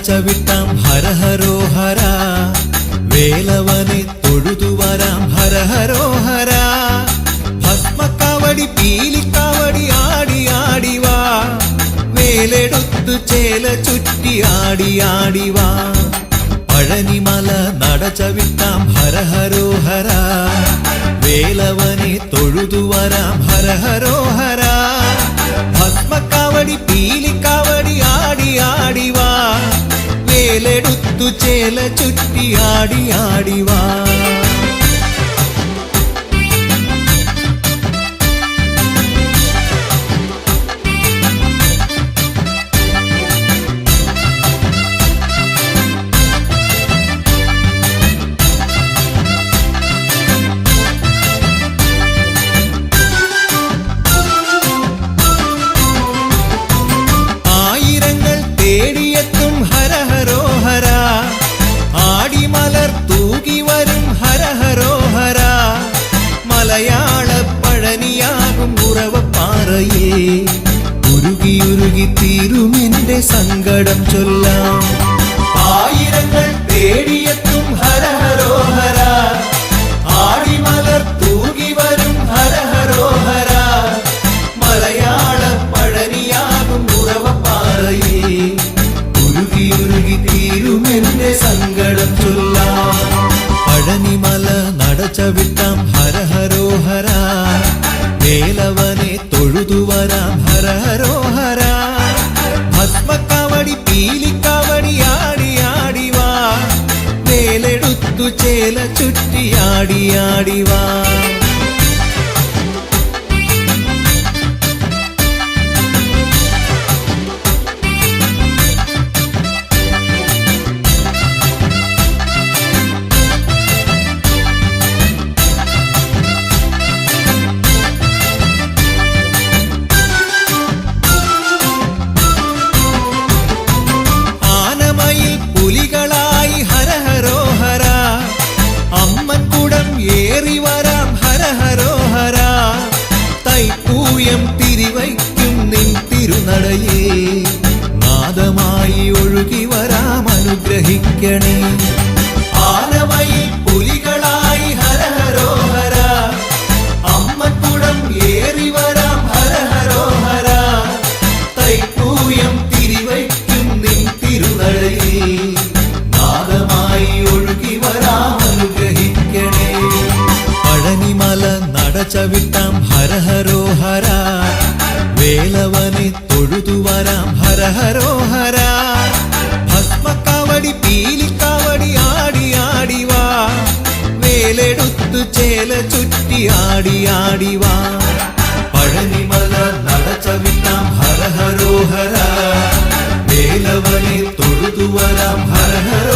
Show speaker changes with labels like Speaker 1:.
Speaker 1: നടച്ചവിട്ടാം ഹരഹരോഹര വേലവനെ തൊഴുതുവരാം ഹരഹരോഹര ഭസ്മക്കാവടി പീലിക്കാവടി ആടി ആടിവാ വേലെടുത്തു ചേല ചുറ്റി ആടി ആടിവാ പഴനിമല നടച്ചവിട്ടാം ഹരഹരോഹര വേലവനെ തൊഴുതുവരാം ഹരഹരോഹര ഭസ്മക്കാവടി പീലിക്കാവടി ആടി ആടിവാ വേലെടുത്തു ചേല ചുറ്റി ആടി ആടിവാ തേടിയെത്തും ഹരഹരോഹര ആടിമലർ തൂകി വരും ഹരഹരോഹര മലയാള പഴനിയാകും ഉറവപ്പാറയേ ഉരുകിയുരുകി തീരുമെന്റെ സങ്കടം ചൊല്ലാം ആയിരങ്ങൾ തേടിയെത്തും ഹരഹരോഹര ആടിമലർ തൂകി വരും ഹരഹരോഹര മലയാള പഴനിയാകും ഉറവപ്പാറയേ ഉരുകിയുരുകി തീരുമെന്റെ സങ്കടം ചൊല്ലാം പഴനിമല നടച്ചവിട്ടാം ഹരഹരോഹര വേലവനെ തൊഴുതുവരാം ഹരഹരോഹര ഭസ്മക്കാവടി പീലിക്കാവടി ആടി ആടിവാ വേലെടുത്തു ചേല ചുറ്റി ആടി ആടിവാ പുലികളായി ഹരഹരോഹര അമ്മക്കുടം ഏറി വരാം ഹരഹരോഹര തൈപ്പൂയം തിരിവയ്ക്കും നിൻ തിരുനടയേ നാദമായി ഒഴുകി വരാം അനുഗ്രഹിക്കണേ ആനമയിൽ പുലികളായി ഹരഹരോഹര അമ്മക്കുടം ഏറി വരാം ഹരഹരോഹര തൈപ്പൂയം തിരിവയ്ക്കും നിൻ തിരുനടയേ നാദമായി ഒഴുകി വരാം അനുഗ്രഹിക്കണേ പഴനിമല നടച്ചവിട്ടാം ഹരഹരോഹര വേലവനെ തൊഴുതുവരാം ഹരഹരോഹര ഭസ്മക്കാവടി പീലിക്കാവടി ആടി ആടിവാ വേലെടുത്തു ചേല ചുറ്റി ആടി ആടിവാ പഴനിമല നടച്ചവിട്ടാം ഹരഹരോഹര വേലവനെ തൊഴുതുവരാം ഹരഹര